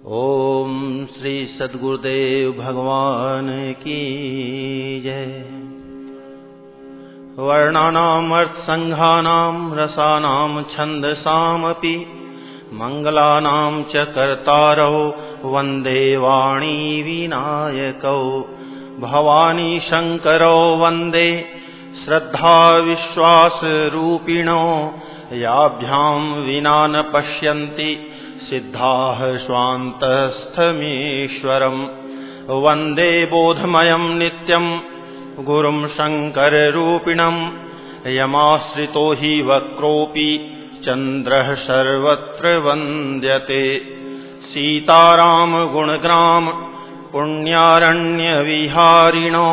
ओम श्री सद्गुरुदेव भगवान की जय। वर्णानाम अर्थसंघानाम रसानाम छंदसामपि मंगलानाम च कर्तारौ वंदे वाणी विनायकौ भवानी शंकरौ वंदे श्रद्धा विश्वास रूपिणो याभ्यां विना न पश्यन्ति सिद्धाः स्वान्तस्थमीश्वरम् वन्दे बोधमयं नित्यं गुरुं शङ्कररूपिणं यमाश्रितो हि वक्रोऽपि चन्द्रः सर्वत्र वन्द्यते। सीताराम गुणग्राम पुण्यारण्यविहारिणो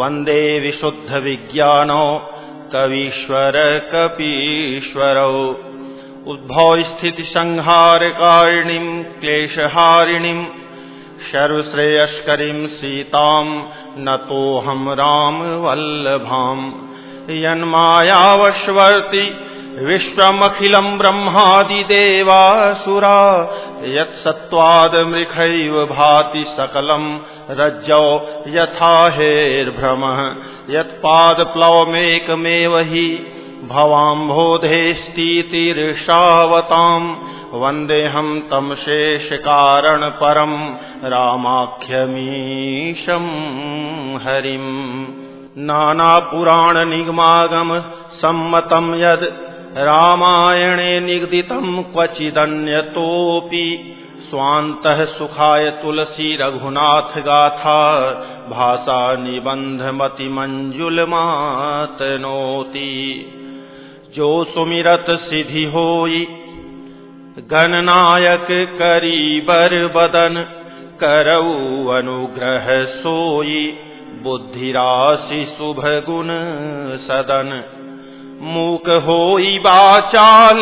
वन्दे विशुद्धविज्ञानो कवीश्वर कपीश्वरौ उद्भव स्थिति संहारकारिणीं क्लेशहारिणीं सर्वश्रेयस्करीं सीतां नतोऽहं रामवल्लभां। यन्मायावशवर्ति विश्वमखिलं ब्रह्मादिदेवासुरा यत्सत्त्वादमृखैव भाति सकलं रज्जौ यथा हेर्भ्रमः यत्पादप्लवमेकमेव हि भवाम्भोधेस्तीतिर्षावतां वन्देऽहं तं शेषकारणपरं रामाख्यमीशं हरिम्। नानापुराणनिगमागम सम्मतं यद् रामायणे निगदितं क्वचिदन्यतोऽपि स्वान्तः सुखाय तुलसी रघुनाथ गाथा भाषा निबन्धमतिमञ्जुलमातनोति। जो सुमिरत सिद्धि होई गणनायक करीबर बदन करऊ अनुग्रह सोई बुद्धिराशि शुभ गुण सदन। मूक होई बाचाल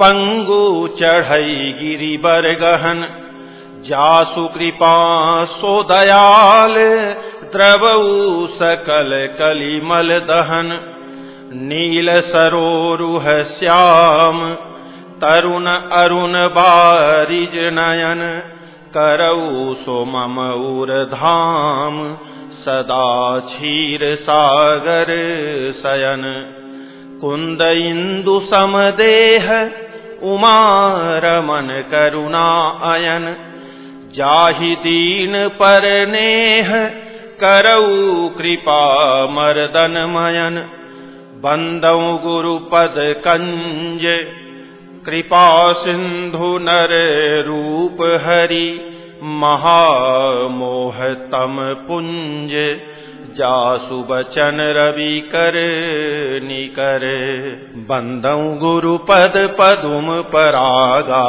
पंगु चढ़ई गिरिबर गहन जासु कृपा सो दयाल द्रवऊ सकल कलिमल दहन। नील सरोरुह श्याम तरुण अरुण बारिज नयन करऊ सो मम उरधाम सदा क्षीर सागर शयन। कुंद इंदु समदेह उमा रमन करुणा अयन जाहि दीन पर नेह करऊ कृपा मर्दन मयन। बंदौ गुरुपद कंज कृपा सिंधु नर रूप हरि महामोहतम पुंज जासु बचन रवि कर निकर। बंदौ गुरुपद पदुम परागा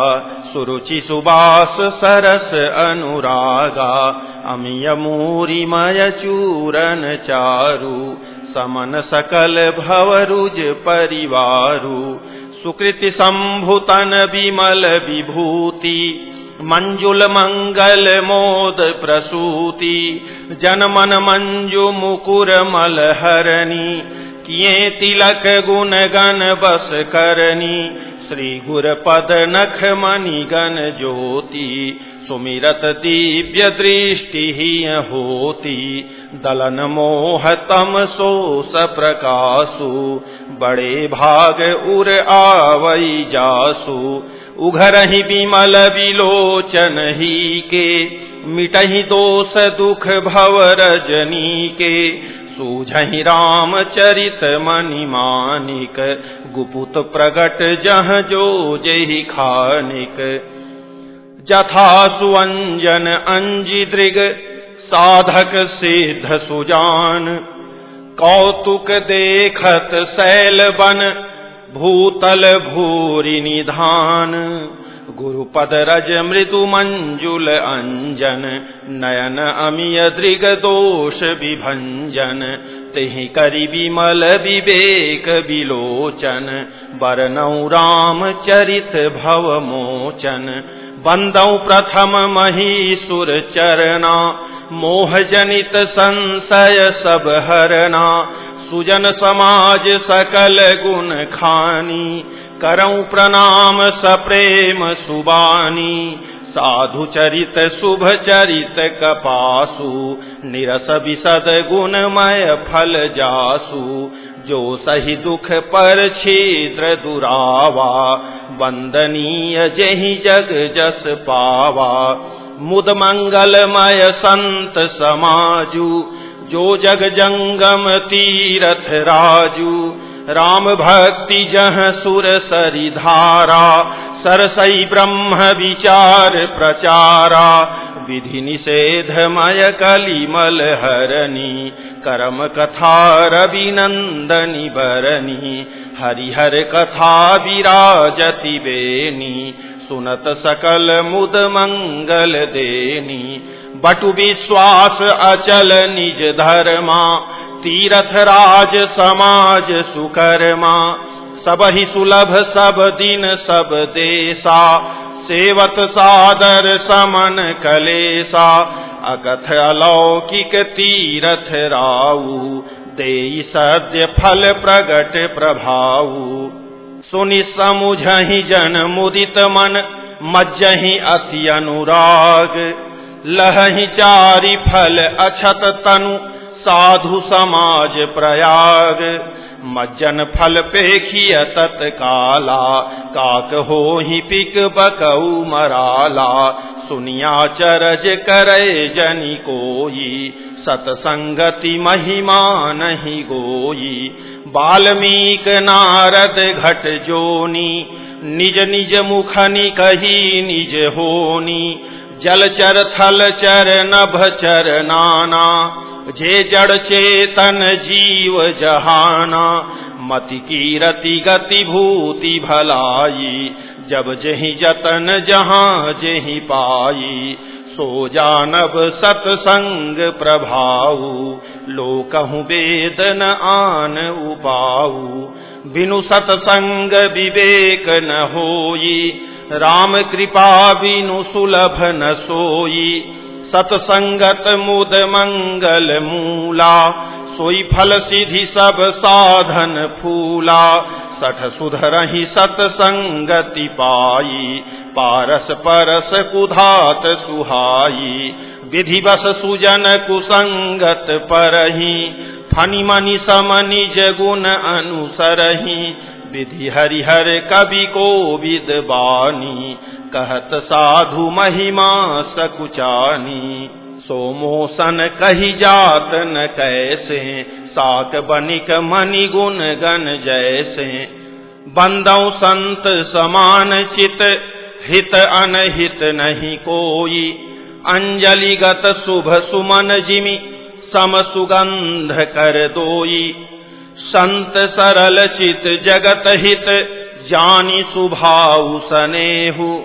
सुरुचि सुबास सरस अनुरागा। अमिय मूरिमय चूरन चारु समन सकल भवरुज परिवारु। सुकृति संभुतन विमल विभूति मंजुल मंगल मोद प्रसूति। जनमन मंजु मुकुर मलहरणी किए तिलक गुण गण बस करनी। श्री गुर पद नख मणि गण ज्योति सुमिरत दिव्य दृष्टि ही होती। दलन मोह तम सो सप्रकाशु बड़े भाग उर आवई जासु। उघरहि विमल विलोचन ही के मिटहि दोष दुख भव रजनी के। सूझहि रामचरित मणि मानिक गुपुत प्रगट जह जो जेहि खानिक। जथा सुअंजन अंजि दृग साधक सिद्ध सुजान कौतुक देखत शैल बन भूतल भूरि निधान। गुरुपद रज मृदु मंजुल अंजन नयन अमिय दृग दोष विभंजन। तेहि करि विमल विवेक विलोचन बरनौ राम चरित भव मोचन। बंदौ प्रथम महीसुर चरना मोह जनित संशय सब हरना। सुजन समाज सकल गुण खानी करऊं प्रणाम सप्रेम सुबानी साधु चरित शुभ चरित कपासु, निरस विशद गुणमय फल जासु। जो सही दुख पर छिद्र दुरावा, वंदनीय जेहि जग जस पावा। मुद मंगलमय संत समाजु, जो जग जंगम तीरथ राजू। राम भक्ति जह सुर सरि धारा, सरसई ब्रह्म विचार प्रचारा। विधि निषेधमय कलिमल हरनी, करम कथा रविनंदनी बरनी। हरिहर कथा विराजति बेनी, सुनत सकल मुद मंगल देनी। बटु विश्वास अचल निज धर्मा, तीरथ राज समाज सुकर्मा। सबहि सुलभ सब दिन सब देशा, सेवत सादर समन कलेसा। अकथ अलौकिक तीरथ राऊ, देई सद्य फल प्रगट प्रभाऊ। सुनि समुझहि जन मुदित मन, मज्जहि अति अनुराग। लहहि चारि फल अछत तनु, साधु समाज प्रयाग। मज्जन फल पेखिय तत्काला, काक होहि पिक बकऊ मराला। सुनिया चरज करे जनि कोई, सतसंगति महिमा नहीं गोई। वाल्मीक नारद घट जोनी, निज निज मुखनि कही निज होनी। जलचर थलचर नभचर नाना, जे जड़ चेतन जीव जहाना। मति कीरति गति भूति भलाई, जब जेहि जतन जहाँ जेहि पाई। सो जानब सतसंग प्रभाऊ, लोकहु वेद न आन उपाऊ। बिनु सतसंग विवेक न होई, राम कृपा बिनु सुलभ न सोई। सतसंगत मुद मंगल मूला, सोई फल सिद्धि सब साधन फूला। सठ सुधरहि सतसंगति पाई, पारस परस कुधात सुहाई। विधि बस सुजन कुसंगत परहि, फनि मनि सम निज गुण अनुसरहि। विधि हरिहर कवि को विद्वानी, कहत साधु महिमा सकुचानी। सोमोसन कही जात न कैसे, साक बनिक मनि गुण गण जैसे। बंदौ संत समान चित, हित अनहित नहीं कोई। अंजलिगत शुभ सुमन जिमि, सम सुगंध कर दोई। संत सरल चित जगत हित, जानी सुभाऊ सनेहु।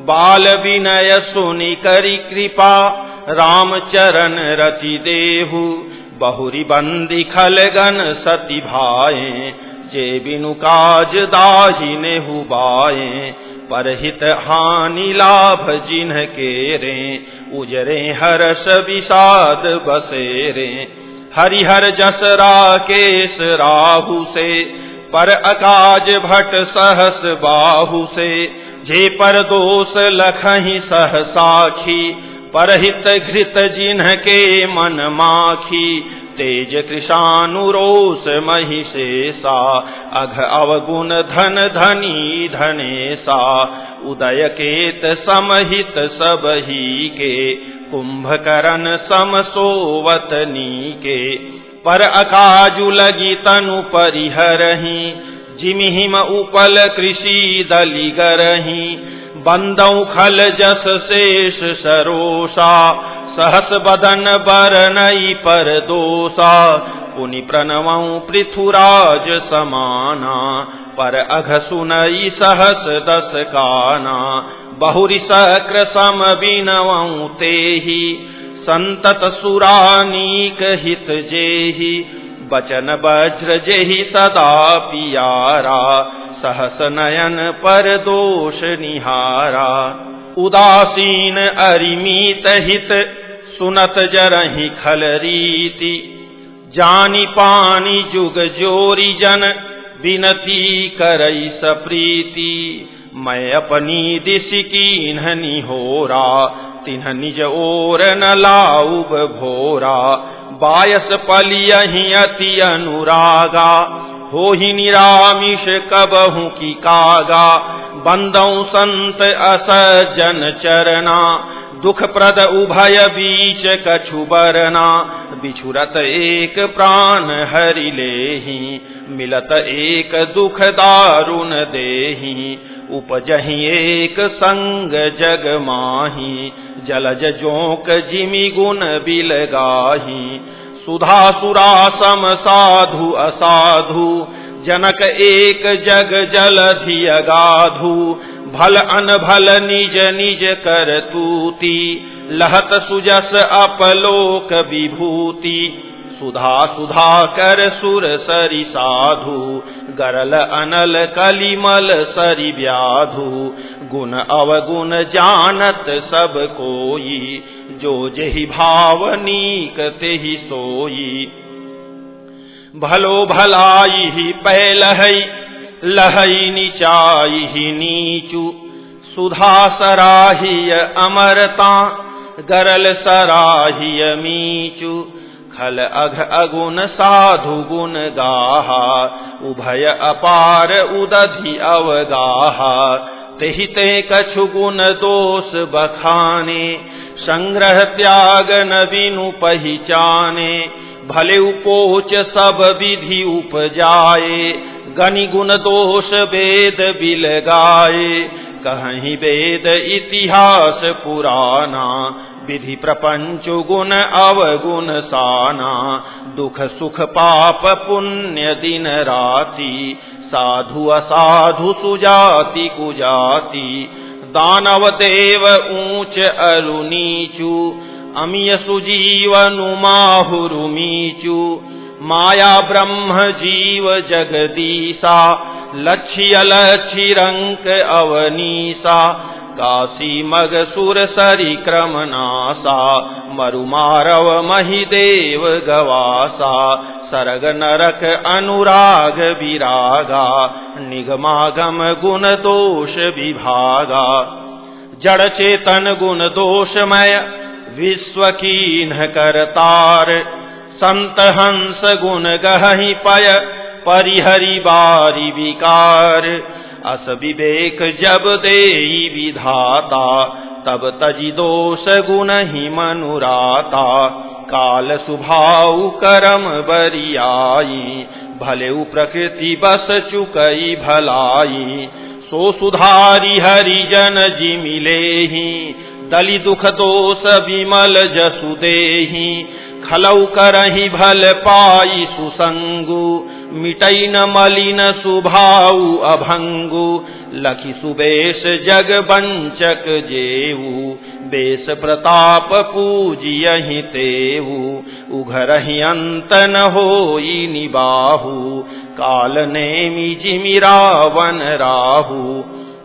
बाल विनय सुनि करि कृपा, राम चरण रति देहु। बहुरी बंदी खलगन सति भाए, जे बिनु काज दाहिनेहु बाए। परहित हानि लाभ जिन्ह केरे, उजरे हर्ष विषाद बसेरे। हरिहर जस राकेश राहु से, पर अकाज भट सहस बाहु से। जे पर दोष लखहि सह साखी, परहित घृत जिन्ह के मन माखी। तेज कृशानुरोष महिषेषा, अघ अवगुण धन धनी धनेशा। उदय केत समहित सबही के, कुंभकर्ण सम सोवतनी के। पर अकाजु लगी तनु परिहरहि, जिमिहिम उपल कृषि दलिगरहि। बंदौ खल जस शेष सरोषा, सहस बदन बरनई पर दोषा। पुनि प्रणवं पृथुराज समाना, पर अघ सुनई सहस दस काना। बहुरि सक्र सम बिनवं तेहि, संतत सुरानीक हित जेहि। बचन वज्र जेहि सदा पियारा, सहस नयन पर दोष निहारा। उदासीन अरिमीत हित, सुनत जरहि खल रीति। जानी पानी जुग जोरी जन, बिनती करई सप्रीति। मैं अपनी दिश कीन्हनि होरा, तिन्ह निज ओर न लाउब भोरा। बायस पलियहि अति अनुरागा, होहि निरामिष कबहु की कागा। बंदौ संत असज्जन चरना, दुख प्रद उभय बीच कछु बरना। बिछुरत एक प्राण हरि लेहि, मिलत एक दुख दारुण देहि। उपजहि एक संग जग माही, जलज जोंक जिमि गुण बिलगाही। सुधा सुरा सम साधु असाधु, जनक एक जग जलधि अगाधु। भल अनभल निज निज कर तूती, लहत सुजस अपलोक विभूति। सुधा सुधा कर सुर सरि साधु, गरल अनल कलिमल सरि व्याधु। गुण अवगुण जानत सब कोई, जो जेहि भाव नीक तेहि सोई। भलो भलाई पैलहै, लहै नीचाई नीचु। सुधा सराहिय अमरता, गरल सराहिय मीचु। खल अघ अगुण साधु गुण गाहा, उभय अपार उदधि अवगाहा। तेहि ते कछु गुण दोष बखाने, संग्रह त्याग न बिनु पहिचाने। भले उपोच सब विधि उपजाए, गनि गुण दोष वेद बिलगाए। कहीं वेद इतिहास पुराना, विधि प्रपंच गुण अवगुण साना। दुख सुख पाप पुण्य दिन राति, साधु असाधु सुजाति कुजाति। दानव देव ऊंच अरु नीचु, अमिय सुजीवनु माहुरु मीचु। माया ब्रह्म जीव जगदीसा, लक्ष्य अलक्ष्य रंक अवनीसा। काशी मग सुर सरि क्रम नासा, मरु मारव महि देव गवासा। सरग नरक अनुराग विरागा, निगमागम गुण दोष विभागा। जड़ चेतन गुण दोषमय, विश्व कीन्ह करतार। संत हंस गुण गहहि पय, परिहरि बारी विकार। अस विवेक जब देई विधाता, तब तजि दोष गुण ही मनुराता। काल सुभाउ करम बरियाई, भलेउ प्रकृति बस चुकई भलाई। सो सुधारी हरिजन जिमि लेहि, दलि दुख दोष विमल जसु देहि। खलौ करहि भल पाई सुसंगु, मिटई न मलिन सुभाउ अभंगु। लखि सुबेश जग बंचक जेऊ, बेश प्रताप पूजियहि तेऊ। उघरहि अंत न होई निबाहु, काल नेमि जिमि रावण राहु।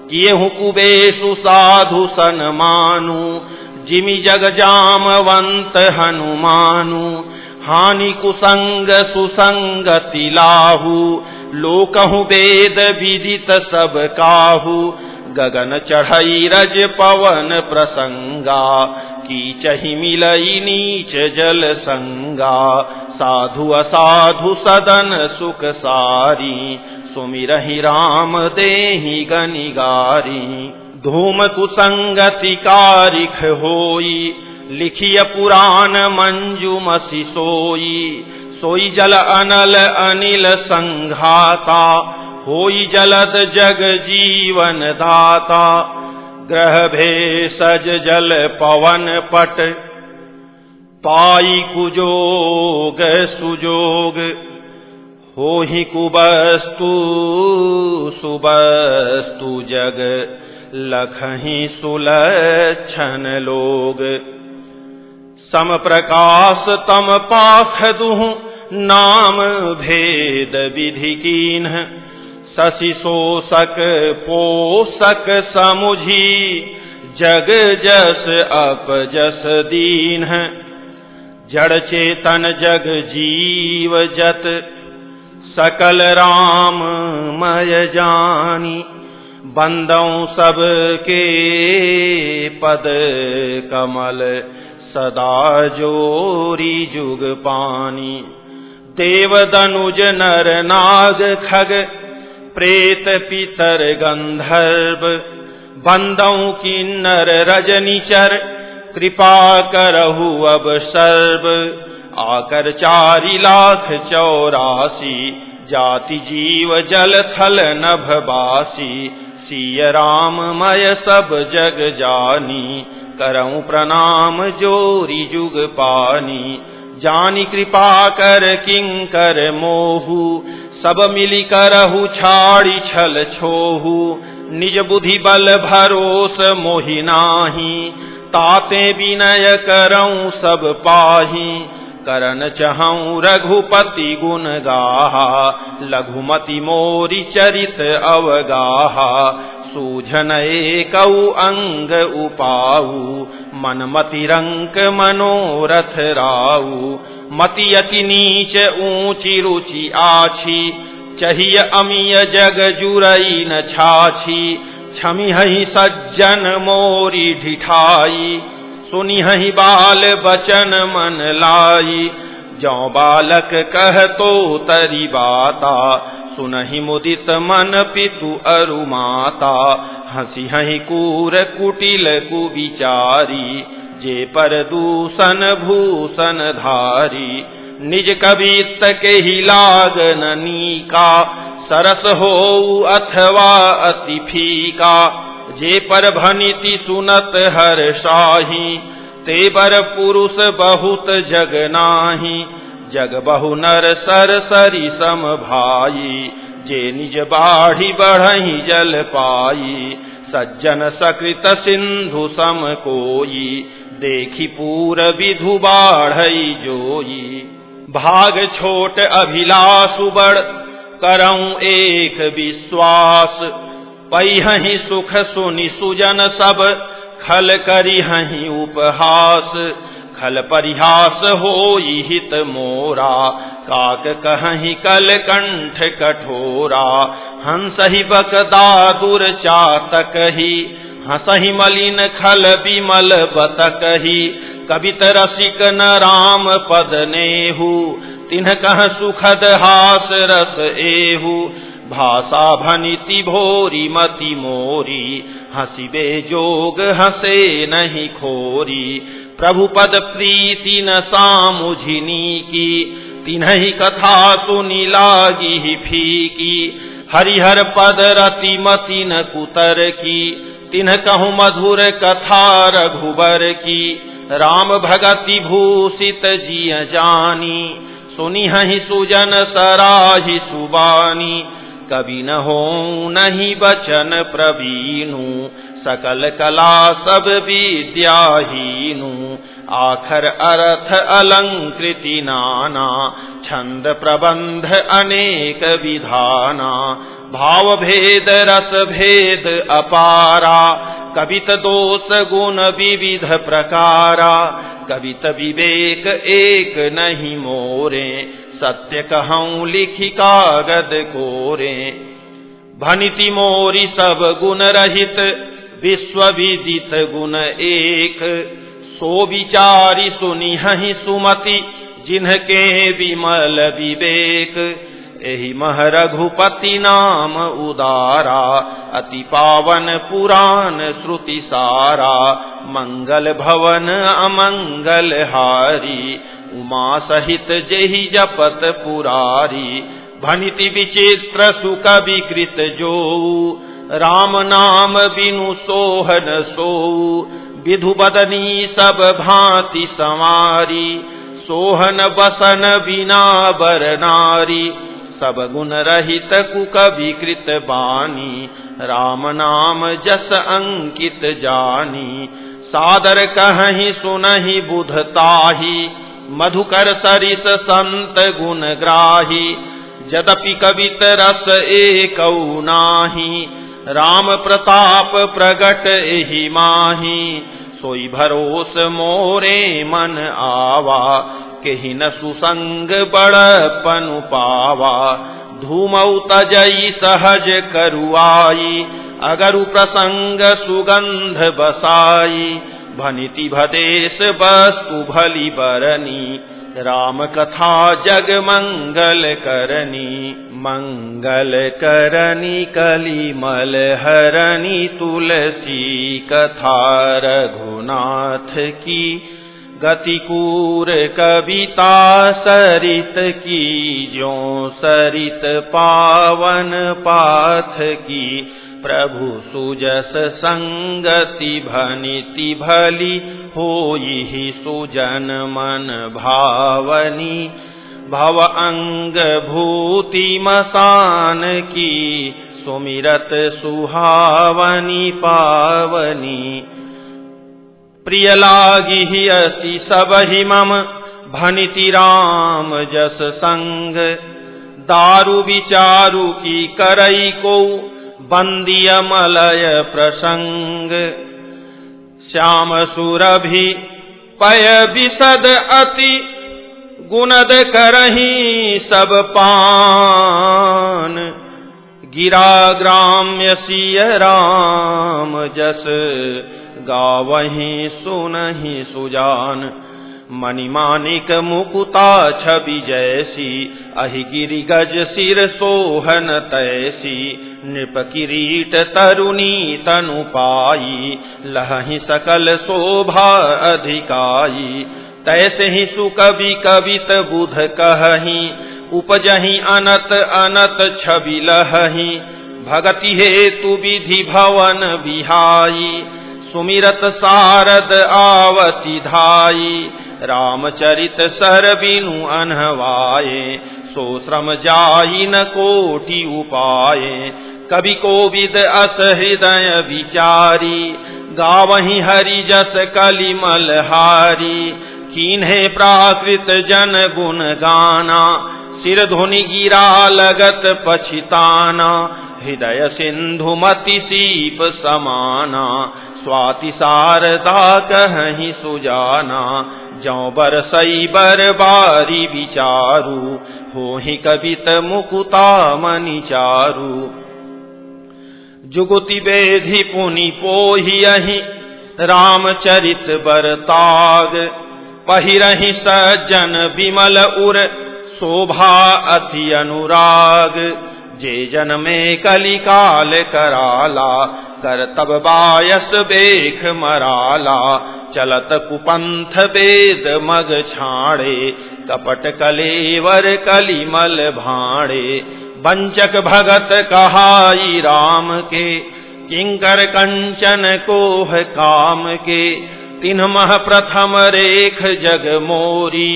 किएहु कुबेशु साधु सन्मानु, जिमि जग जामवंत हनुमानु। हानि कुसंग सुसंगति लाहु, लोकहु वेद विदित सब काहू। गगन चढ़ई रज पवन प्रसंगा, कीचहि मिलई नीच जल संगा। साधु असाधु सदन सुख सारी, सुमिरहि राम देहि गनिगारी। धूम कुसंगति कारिख होई, लिखिय पुराण मंजुमसि सोई। सोई जल अनल अनिल संघाता, होई जलद जग जीवन दाता। ग्रह भेषज जल पवन पट, पाई कुजोग सुजोग। होहि कुबस्तु सुबस्तु जग, लखहि सुलक्षण लोग। सम प्रकाश तम पाख दुहु, नाम भेद विधि कीन्ह। शशि शोषक पोषक समुझी, जग जस अपजस दीन्ह। जड़ चेतन जग जीव जत, सकल राम मय जानी। बंदों सबके पद कमल सदा जोरी जुग पानी। देव दनुज नर नाग खग प्रेत पितर गंधर्व बंदों किन्नर रजनीचर कृपा करहु अब सर्व। आकर 4,84,000 जाति जीव जल थल नभवासी। सिय राममय सब जग जानी करऊं प्रणाम जोरी जुग पानी। जानी कृपा कर किंकर मोहु सब मिली करहु छाड़ी छल छोहु। निज बुद्धि बल भरोस मोहि नाही ताते विनय करऊं सब पाही। करन चहऊं रघुपति गुण गाहा लघुमति मोरी चरित अवगाहा। सूझन एकौ अंग उपाऊ मनमति रंक मनोरथ राऊ। मति अति नीच ऊंची रुचि आछी चहिय अमिय जग जुरई न छाछी। छमिहहि सज्जन मोरी ढिठाई सुनिहहि बाल बचन मन लाई। जौ बालक कहतो तरी बाता सुनहि मुदित मन पितु अरु माता। हंसी हहि कूर कुटिल कुविचारी जे पर दूषण भूषण धारी। निज कवित्त के ही लागन नीका सरस हो अथवा अति फीका। जे पर भनिति सुनत हर्षाहि ते बर पुरुष बहुत जग नाही। जग बहु नर सर सरी सम भाई जे निज बाढ़ी बढ़हि जल पाई। सज्जन सकृत सिंधु सम कोई देखी पूर विधु बाढ़ई जोई। भाग छोट अभिलाषु बड़ करऊं एक विश्वास। पहिहि सुख सुनि सुजन सब खल करिहहि उपहास। खल परिहास होई हित मोरा काक कहहि कल कंठ कठोरा। हंसहि बकदा दुर चातकहि हंसहि मलिन खल विमल बतकहि। कवित रसिक न राम पद नेहु तिन्ह कह सुखद हास रस एहु। भाषा भनिति भोरी मति मोरी हंसिबे जोग हंसे नहीं खोरी। प्रभु पद प्रीति न सामुझिनी की तिन्हि कथा सुनि लागी फीकी। हरिहर पद रति मति न कुतर की तिन्ह कहूँ मधुर कथा रघुबर की। राम भगति भूषित जिय जानी सुनिहहि सुजन सराहि सुबानी। कवि न हो नहीं बचन प्रवीणु सकल कला सब विद्याहीनु। आखर अर्थ अलंकृति नाना छंद प्रबंध अनेक विधाना। भाव भेद रस भेद अपारा कवित दोष गुण विविध प्रकारा। कवित विवेक एक नहीं मोरे सत्य कहूँ लिखि कागद कोरे। भनिति मोरी सब गुण रहित विश्व विदित गुण एक। सो विचारी सुनिहहि सुमति जिन्हके विमल विवेक। एहि मह रघुपति नाम उदारा अति पावन पुराण श्रुति सारा। मंगल भवन अमंगल हारी उमा सहित जेहि जपत पुरारी। भनिति विचित्र सुख विकृत जोऊ राम नाम बिनु सोहन सोऊ। विधु बदनी सब भांति संवारी सोहन बसन बिना बर नारी। सब गुण रहित कुक विकृत बानी राम नाम जस अंकित जानी। सादर कहहि सुनहि बुधताही मधुकर सरिस संत गुण ग्राही। यद्यपि कवित रस एकौ नाही राम प्रताप प्रगट एहि माही। सोई भरोस मोरे मन आवा केहि न सुसंग बड़पनु पावा। धूमौ तजई सहज करुआई अगरु प्रसंग सुगंध बसाई, भनिति भदेश वस्तु भली बरनी, राम कथा जग मंगल करनी, मंगल करनी कलिमल हरनी, तुलसी कथा रघुनाथ की, गतिकूर कविता सरित की, ज्यों सरित पावन पाथ की, प्रभु सुजस संगति भनिति भली, होई सुजन मन भावनी, भव अंग भूति मसान की, सुमिरत सुहावनी पावनी, प्रिय लागी अति सबहि मम, भनिति राम जस संग, दारु विचारु की करई को, बंदिय मलय प्रसंग, श्याम सुरभि पय विशद अति, गुणद करही सब पान, गिरा ग्राम्य सिय राम जस, गावहीं सुनहि सुजान, मणिमानिक मुकुता छवि जैसी, अहि गिरि गज सिर सोहन तैसी, नृप किरीट तरुणी तनु पाई, लहहि सकल शोभा अधिकाई, तैसे ही सुकवि कवित बुध कहही, उपजहि अनत अनत छवि लहही, भगति हेतु विधि भवन बिहाई, सुमिरत सारद आवति धाई, रामचरित सर बिनु अनहवाये, सो श्रम जाई न कोटि उपाये, कवि कोविद अस हृदय विचारी, गावहि हरि जस कलिमल हारी, कीन्हे प्राकृत जन गुण गाना, सिर धुनि गिरा लगत पछिताना, हृदय सिंधु मति सीप समाना, स्वाति शारदा कहीं सुजाना, जौ बरसई बरबारी विचारू, होहि कवित मुकुता मनि चारू, जुगुति बेधि पुनि पोहियहि, रामचरित बरताग, पहिरहि सज्जन विमल उर, शोभा अति अनुराग, जे जन में कलिकाल कराला, करतब बायस बेख मराला, चलत कुपंथ वेद मग छाड़े, कपट कलेवर कलिमल भाड़े, वंचक भगत कहाई राम के, किंकर कंचन कोह काम के, तिन्ह मह प्रथम रेख जग मोरी,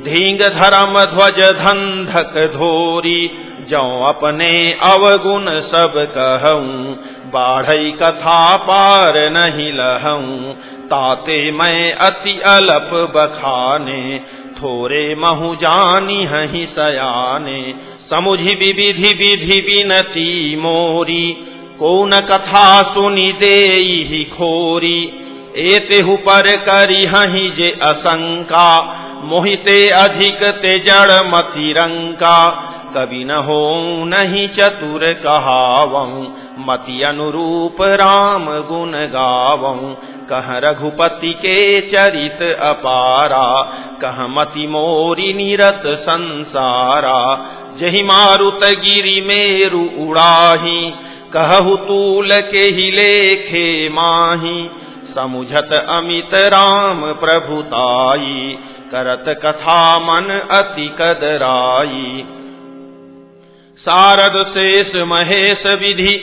धींग धर्म ध्वज धंधक धोरी, जौ अपने अवगुण सब कहूँ, बाढ़ई कथा पार नहीं लहूँ, ताते मैं अति अलप बखाने, थोरे महु जानी हहि सयाने, समुझि विविधि विधि विनती मोरी, को न कथा सुनि देहि खोरी, एतेहु पर करी हहि जे असंका, मोहिते अधिक ते जड़ मति रंका, कवि न हो नहीं चतुर कहावऊँ, मति अनुरूप राम गुण गावऊँ, कह रघुपति के चरित अपारा, कह मति मोरी निरत संसारा, जहि मारुत गिरि मेरु उड़ाही, कहु तूल के ही लेखे माही, समुझत अमित राम प्रभुताई, करत कथा मन अति कदराई, सारद शेष महेश विधि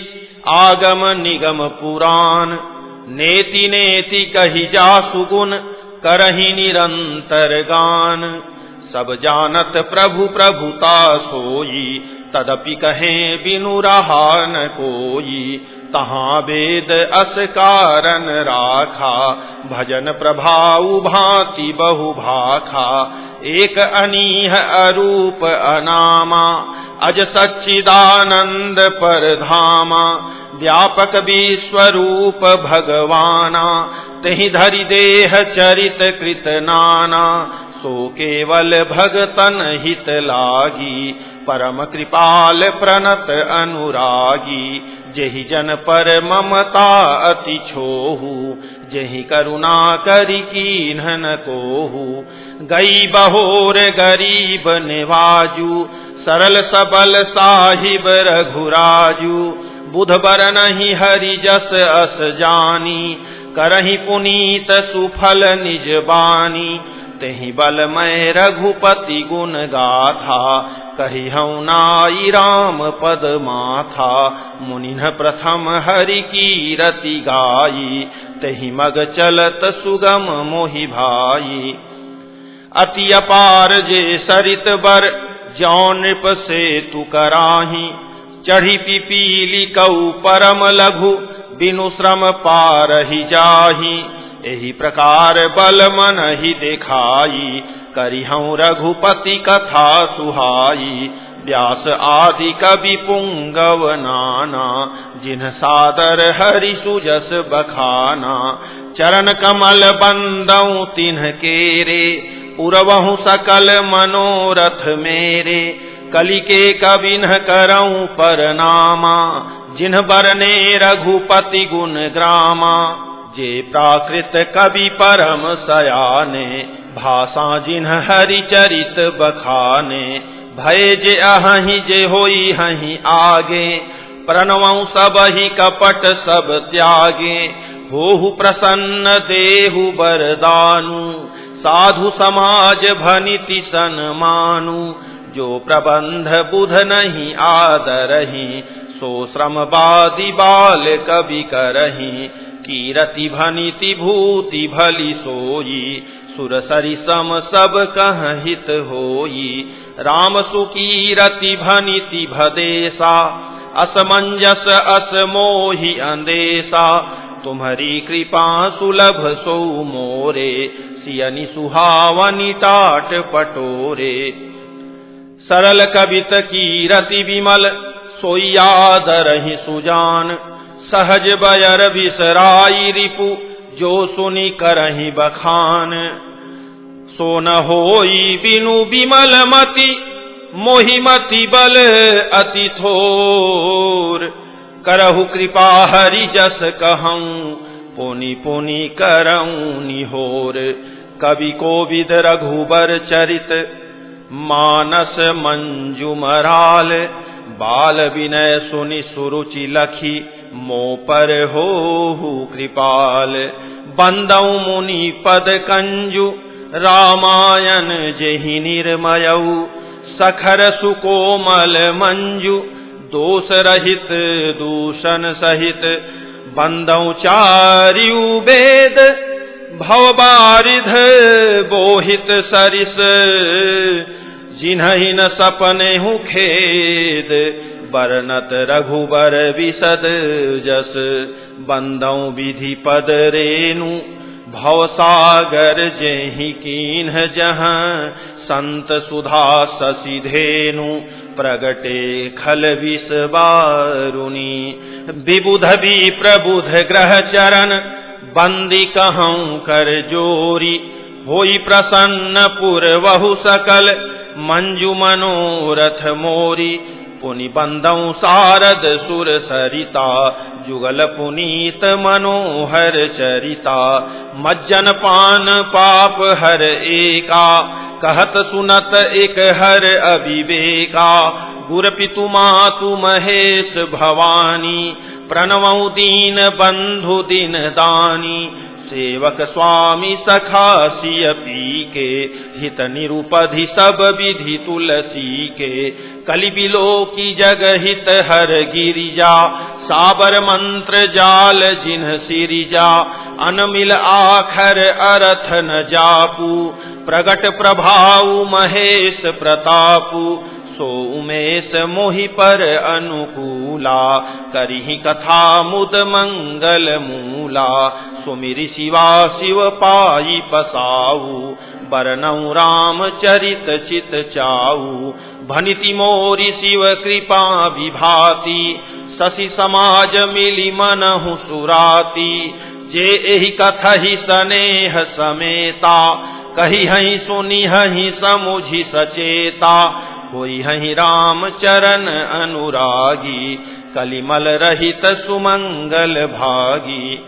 आगम निगम पुराण, नेति नेति कही जासु गुण, करहि निरंतर गान, सब जानत प्रभु प्रभुता सोई, तदपि कहें बिनु रहा न कोई, तहाँ वेद अस कारण राखा, भजन प्रभाऊ भांति बहु भाखा, एक अनीह अरूप अनामा, अज सच्चिदानंद परधामा, व्यापक विश्वरूप भगवाना, तहि धरि देह चरित कृत नाना, सो केवल भगतन हित लागी। परम कृपाल प्रणत अनुरागी, जेहि जन पर ममता अति छोहू। जेहि करुणा करि कीन्ह न कोहू। गई बहोर गरीब निवाजू, सरल सबल साहिब रघुराजू। बुध बर नहीं हरि जस अस जानी, करहि पुनीत सुफल निज बानी। तेहि बल मैं रघुपति गुण गाथा, कहि हऊँ नाई राम पद माथा। मुनिन प्रथम हरि कीरति गाई, तेहि मग चलत सुगम मोहि भाई। अति अपार जे सरित बर, ज्यों नृप सेतु कराही। चढ़ी पिपीली कऊ परम लघु, बिनु श्रम पारहि जाही। एहि प्रकार बल मन ही देखाई, करिहऊँ रघुपति कथा सुहाई। व्यास आदि कवि पुंगव नाना, जिन्ह सादर हरि सुजस बखाना। चरण कमल बंदऊँ तिन्ह केरे, पुरवहु सकल मनोरथ मेरे। कलि के कविन्ह करऊँ परनामा, जिन्ह बरने रघुपति गुण ग्रामा। जे प्राकृत कवि परम सयाने, भाषा जिन्ह हरि चरित बखाने। भय जे अहहि जे होई हहि आगे, प्रणवं सबहि कपट सब त्यागे। होहु प्रसन्न देहु बरदानु, साधु समाज भनिति सन्मानु। जो प्रबंध बुध नहीं आदरहि, सो श्रमवादी बाल कवि करहि। कीरति भनिति भूति भली सोई, सुर सरि सम सब कह हित होई। राम सुकीरति भनिति भदेसा, असमंजस अस मोहि अंदेसा। तुम्हारी कृपा सुलभ सो मोरे, सियनि सुहावनि टाट पटोरे। सरल कवित कीरति विमल, सोई आदरहि सुजान। सहज बयर बिसराई रिपु, जो सुनि करहि बखान। सो न होई बिनु विमल मति, मोहि मति बल अति थोर। करहु कृपा हरि जस कहऊँ, पुनि पुनि करऊँ निहोर। कवि कोविद रघुबर चरित, मानस मंजु मराल। बाल विनय सुनि सुरुचि लखी, मो पर होहु कृपाल। बंदऊ मुनि पद कंजु, रामायण जेहि निर्मयऊ। सखर सुकोमल मंजु, दोष रहित दूषण सहित। बंदऊ चारिउ वेद, भवबारिध बोहित सरिस। जिन्हि न सपनेहु खेद, बरनत रघुबर विशद जस। बंदऊ विधि पद रेणु, भवसागर जेहि कीन्ह जहाँ। संत सुधा शशि धेनु, प्रगटे खल विष बारुनी। विबुध विप्रबुध ग्रह चरण, बंदी कहऊँ कर जोरी। होई प्रसन्न पुरवहु सकल, मंजु मनोरथ मोरी। पुनि बंदऊ सारद सुर सरिता, जुगल पुनीत मनोहर चरिता। मज्जन पान पाप हर एका, कहत सुनत एक हर अविवेका। गुर पितु मातु महेश भवानी, प्रणवऊ दीन बंधु दिन दानी। सेवक स्वामी सखा सिय पी के, हित निरुपधि सब विधि तुलसी के। कलि बिलो की जग हित हर गिरिजा, साबर मंत्र जाल जिन्ह सिरिजा। अनमिल आखर अरथ न जापू, प्रगट प्रभाऊ महेश प्रतापू। सो उमेश मोहि पर अनुकूला, करिहि कथा मुद मंगल मूला। सुमिरि शिवा शिव पाई पसाऊ, बरनऊ राम चरित चित चाऊ। भनिति मोरि शिव कृपा विभाति, शशि समाज मिली मनहु सुराती। जे एहि कथहि सनेह समेता, कही हई सुनी हई समुझी सचेता, होई हई राम चरण अनुरागी, कलिमल रहित सुमंगल भागी।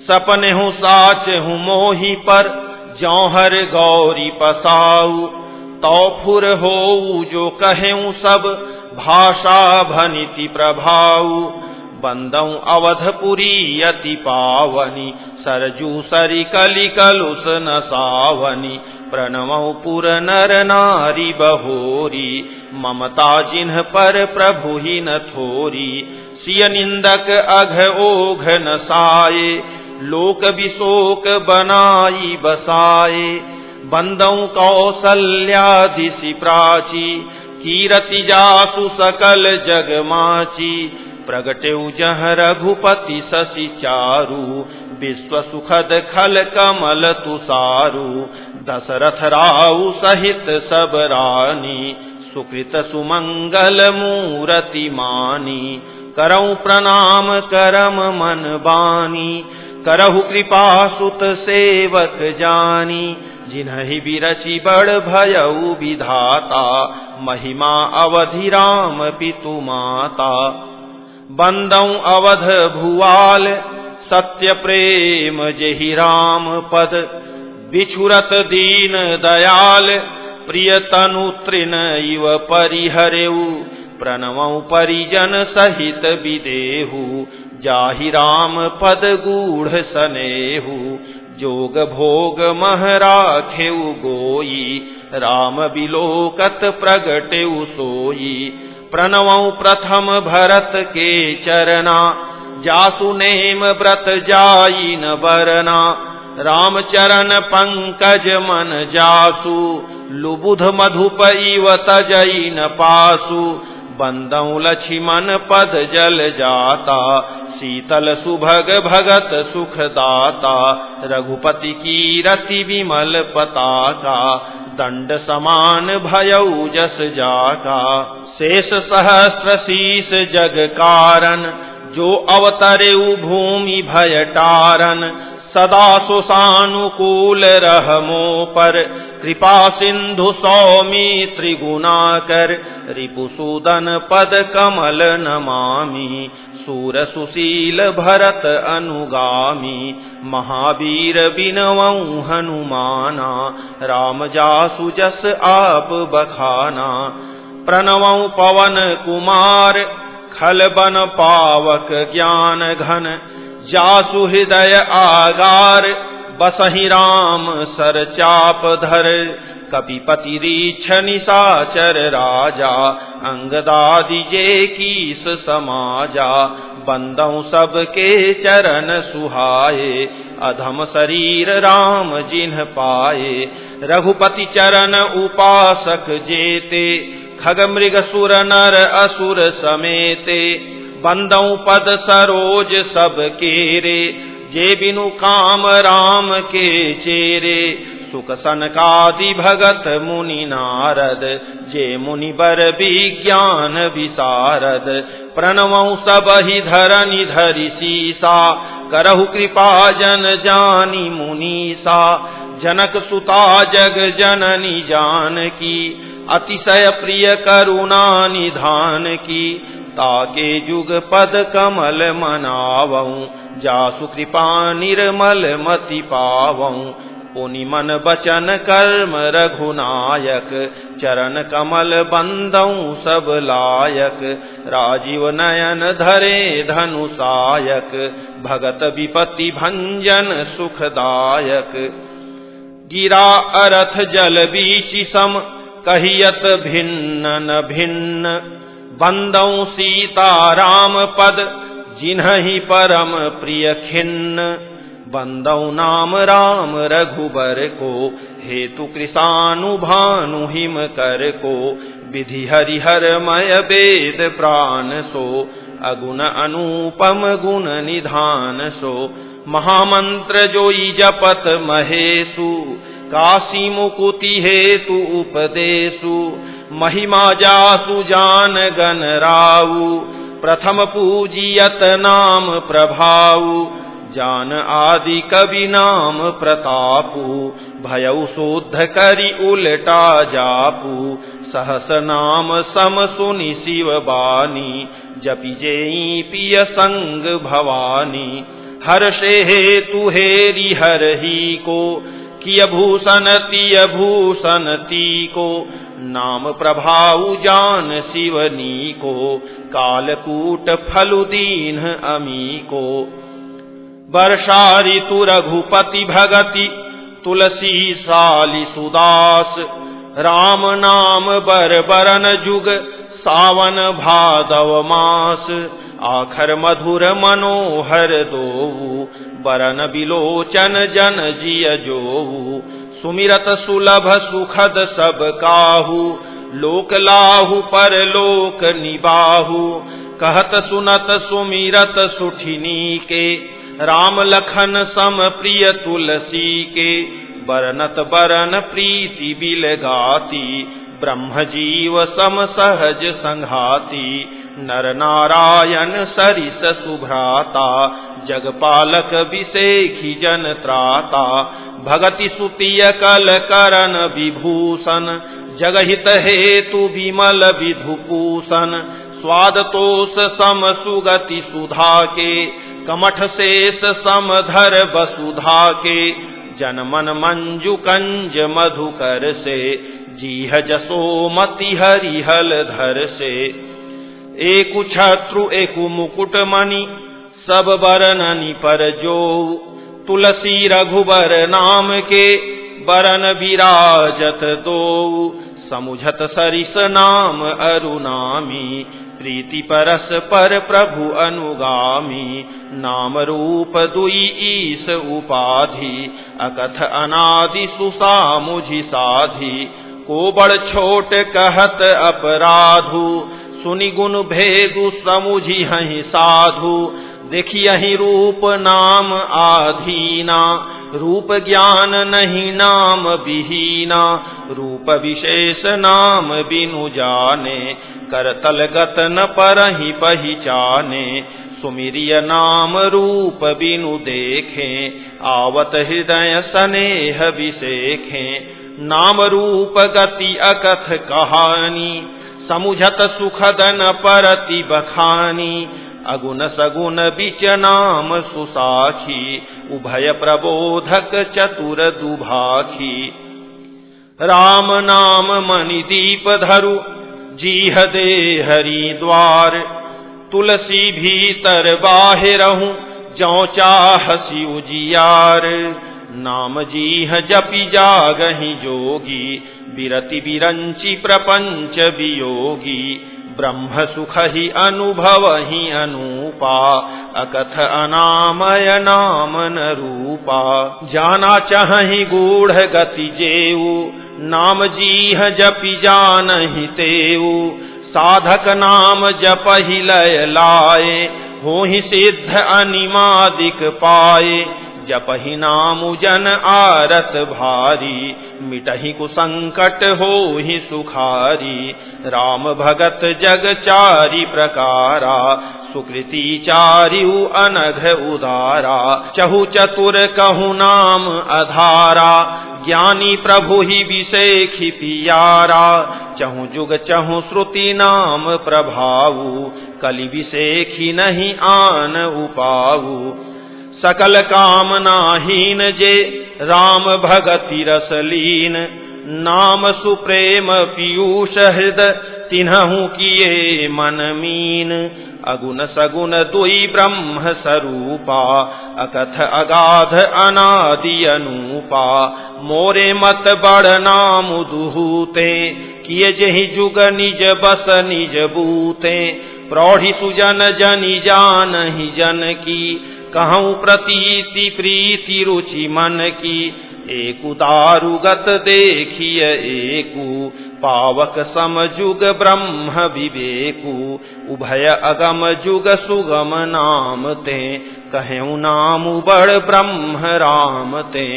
सपने हूँ साच हूँ मोही पर, जौहर गौरी पसाऊ, तो फुर होऊ जो कहेऊ सब, भाषा भनिति प्रभाऊ। बंदऊ अवधपुरी अति पावनी, सरजू सरी कलि कलुष न सावनी। प्रणमऊ पुर नर नारी बहोरी, ममता जिन्ह पर प्रभु ही न छोरी। सिय निंदक अघ ओघ न साये, लोक विशोक बनाई बसाए। बंदऊ कौसल्यादिशि प्राची, कीरति जासु सकल जग माची। प्रगटेऊ जह रघुपति शशि चारु, विश्व सुखद खल कमल तुषारु। दशरथ राऊ सहित सब रानी, सुकृत सुमंगल मूरति मानी। करऊँ प्रणाम करम मन बानी, करहु कृपा सुत सेवक जानी। जिन्हि बिरचि बड़ भयउ विधाता, महिमा अवधि राम पितु माता। बंदऊ अवध भुआल, सत्य प्रेम जेहि राम पद। बिछुरत दीन दयाल, प्रिय तनु तृण इव परिहरेऊ। प्रणमऊ परिजन सहित विदेहु, जाहि राम पद गूढ़ सनेहु। जोग भोग मह राखेऊ गोई, राम बिलोकत प्रगटेऊ सोई। प्रणवऊ प्रथम भरत के चरना, जासु नेम व्रत जाई न बरना। राम चरण पंकज मन जासु, लुबुध मधुप इव तजई न पासु। बंदऊ लक्ष्मण पद जल जाता, शीतल सुभग भगत सुखदाता। रघुपति की रति विमल पताका, दंड समान भयऊ जस जाका। शेष सहस्त्र शीस जग कारण, जो अवतरेऊ भूमि भय टारन। सदा सुसानुकूल रहमो पर, कृपा सिंधु सौमित्री गुणाकर। रिपुसूदन पद कमल नमामि, सूर सुशील भरत अनुगामी। महावीर बिनवऊँ हनुमाना, राम जासु जस आप बखाना। प्रणवऊँ पवन कुमार, खल बन पावक ज्ञान घन। जासु हृदय आगार, बसहि राम सर चाप धर। कपिपति रीछ निशाचर राजा, अंगदादि जे कीस समाजा। बंदऊ सबके चरण सुहाए, अधम शरीर राम जिन्ह पाए। रघुपति चरण उपासक जेते, खग मृग सुर नर असुर समेते। बंदऊ पद सरोज सब केरे, जे बिनु काम राम के चेरे। सुख सनकादि भगत मुनि नारद, जे मुनि बर विज्ञान विशारद। प्रणवऊ सबहि धरनि धरि सीसा, करहु कृपा जन जानी मुनीसा। जनक सुता जग जननी जानकी, अतिशय प्रिय करुणा निधान की। ताके जुग पद कमल मनावऊँ, जासु कृपा निर्मल मति पावऊँ। पुनि मन बचन कर्म रघुनायक, चरण कमल बंदऊँ सब लायक। राजीव नयन धरे धनुषायक, भगत विपत्ति भंजन सुखदायक। गिरा अरथ जल बीचि सम, कहियत भिन्न न भिन्न। बंदऊ सीता राम पद, जिन्हि परम प्रिय खिन्न। बंदऊ नाम राम रघुबर को, हेतु कृशानु भानु हिम कर को। विधि हरिहरमय वेद प्राण सो, अगुण अनुपम गुण निधान सो। महामंत्र जोई जपत महेशु, काशी मुकुति हेतु उपदेशु। महिमा जासु जान गण राऊ, प्रथम पूजियत नाम प्रभाऊ। जान आदि कवि नाम प्रतापु, भयउ शोध करि उलटा जापू, सहस नाम सम सुनि शिव बानी, जपि जेई पिय संग भवानी। हर्षे हेतु हेरि हरहि को, किय भूषण तिय भूषण ती को, नाम प्रभाउ जान शिवनी को, कालकूट फलु दीन अमी को। वर्षा ऋतु रघुपति भगति, तुलसी साली सुदास, राम नाम बर बरन जुग, सावन भादव मास। आखर मधुर मनोहर दोऊ, बरन बिलोचन जन जिय जोऊ। सुमिरत सुलभ सुखद सब काहू, लोक लाहु पर लोक निबाहु। कहत सुनत सुमिरत सुठिनी के, राम लखन सम प्रिय तुलसी के। बरनत बरन प्रीति बिल गाती, ब्रह्म जीव सम सहज संघाती। नर नारायण सरिस सुभ्राता, जगपालक विषेखी जन त्राता। भगति सुतिय कल करन विभूषण, जगहित हेतु विमल विधुपूषण। स्वाद तोष सम सुगति सुधा के, कमठ शेष समधर वसुधा के। जनमन मंजु कंज मधुकर से, जीह जसोमति हरिहल धर से। एकु छत्रु एकु मुकुट मणि, सब बरननि पर जो। तुलसी रघुबर नाम के, बरन विराजत दो। समुझत सरिस नाम अरुनामी, प्रीति परस पर प्रभु अनुगामी। नाम रूप दुई ईस उपाधि, अकथ अनादि सुसामुझि साधि। को बड़ छोट कहत अपराधु, सुनि गुण भेदु समुझि हहि साधु। देखियहि रूप नाम आधीना, रूप ज्ञान नहीं नाम विहीना। रूप विशेष नाम बिनु जाने, करतल गत न परहि पहिचाने। सुमिरिय नाम रूप बिनु देखें, आवत हृदय सनेह विसेखें। नाम रूप गति अकथ कहानी, समुझत सुखद न परति बखानी। अगुन सगुन बिच नाम सुसाखी, उभय प्रबोधक चतुर दुभाखी। राम नाम मणि दीप धरु, जीह दे हरि द्वार। तुलसी भीतर बाहिरहु, जौ चाहसी उजियार। नाम जीह जपि जागहि जोगी, बिरति बिरंचि प्रपंच वियोगी। ब्रह्म सुख ही अनुभवहि अनूपा, अकथ अनामय नाम न रूपा। जाना चाहि गूढ़ गति जेऊ, नाम जीह जपि जानहि तेऊ। साधक नाम जपहि लय लाए, होहि सिद्ध अनिमादिक पाए। जपहि नाम जन आरत भारी, मिटहि कुसंकट होहि सुखारी। राम भगत जग चारि प्रकारा, सुकृति चारिउ अनघ उदारा। चहु चतुर कहु नाम अधारा, ज्ञानी प्रभु ही विषेखि पियारा। चहु जुग चहु श्रुति नाम प्रभाऊ, कलि विषेखि नहीं आन उपाऊ। सकल कामनाहीन जे, राम भगति रसलीन। नाम सुप्रेम पीयूष हृद, तिन्हु किए मन मीन। अगुन सगुन दुई ब्रह्म स्वरूपा, अकथ अगाध अनादि अनूपा। मोरे मत बड़ नाम दुहूते, किए जेहि जुग निज बस निज बूते। प्रौढ़ि सुजन जनि जानहि जन की, कहूँ प्रतीति प्रीति रुचि मन की। एकु दारुगत देखिय एकु, पावक सम जुग ब्रह्म विवेकु। उभय अगम जुग सुगम नाम ते, कहूँ नाम बड़ ब्रह्म राम ते।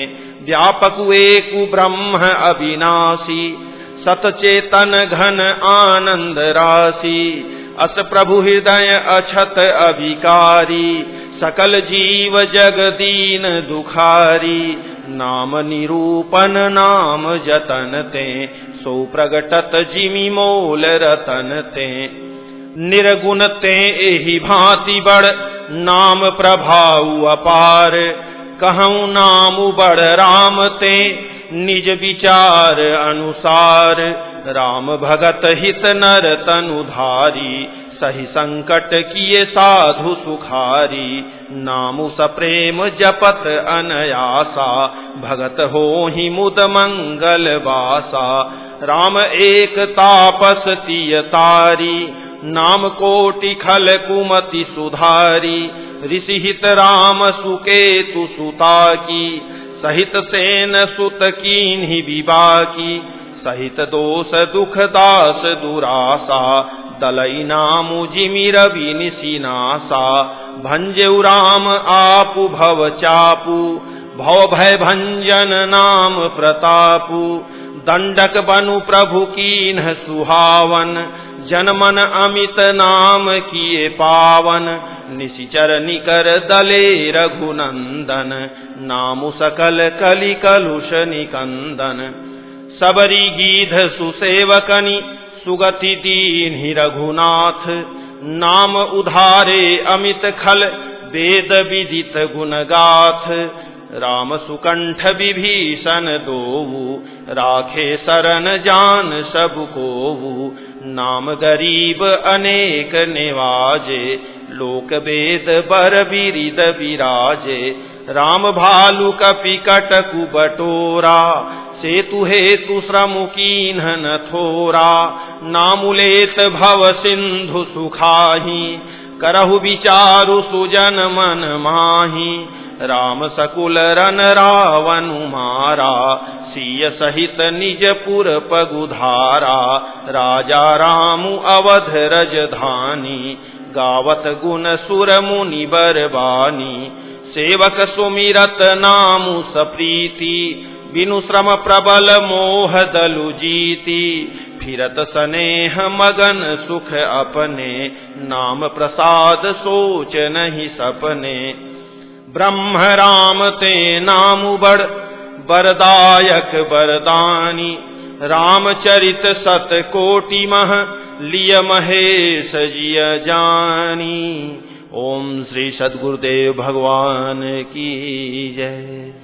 व्यापकु एकु ब्रह्म अविनाशी, सतचेतन घन आनंद राशि। अस प्रभु हृदय अछत अविकारी, सकल जीव जग दीन दुखारी, नाम निरूपन नाम जतन ते, सो प्रगटत जिमि मोल रतन ते। निर्गुण ते एहि भांति बड़, नाम प्रभाव अपार, कहूँ नाम बड़ राम ते, निज विचार अनुसार। राम भगत हित नर तनुधारी, सही संकट किए साधु सुखारी। नामु सप्रेम जपत अनयासा, भगत होहि मुद मंगल वासा। राम एक तापस तिय तारी, नाम कोटि खल कुमति सुधारी। ऋषि हित राम सुकेतु सुता की, सहित सेन सुत कीन्हि विबाकी। सहित दोष दुख दास दुरासा, दलई नामु जिमि रवि निशिनासा। भंजउ राम आपु भव चापू, भव भय भंजन नाम प्रतापू। दंडक बनु प्रभु कीन्ह सुहावन, जन मन अमित नाम किए पावन। निशिचर निकर दले रघुनंदन, नामु सकल कलि कलुष निकंदन। सबरी गीध सुसेवकनि, सुगति दीन्हि रघुनाथ। नाम उधारे अमित खल, वेद विदित गुण गाथ। राम सुकंठ विभीषण दोऊ, राखे शरण जान सब कोऊ। नाम गरीब अनेक निवाजे, लोक वेद बर बिरिद विराजे। राम भालु कपि कटकु बटोरा, सेतु हेतु श्रम कीन्ह न थोरा। नामुलेत भव सिंधु सुखाही, करहु विचारु सुजन मन माही। राम सकुल रन रावनु मारा, सिय सहित निज पुर पगुधारा। राजा रामु अवध रजधानी, गावत गुण सुर मुनि बरबानी। सेवक सुमिरत नामु सप्रीति, बिनु श्रम प्रबल मोह दलु जीति। फिरत स्नेह मगन सुख अपने, नाम प्रसाद सोच नहीं सपने। ब्रह्म राम ते नामु बड़, बरदायक बरदानी। रामचरित सत कोटि मह, लिय महेश जिय जानी। ओम श्री सद्गुरुदेव भगवान की जय।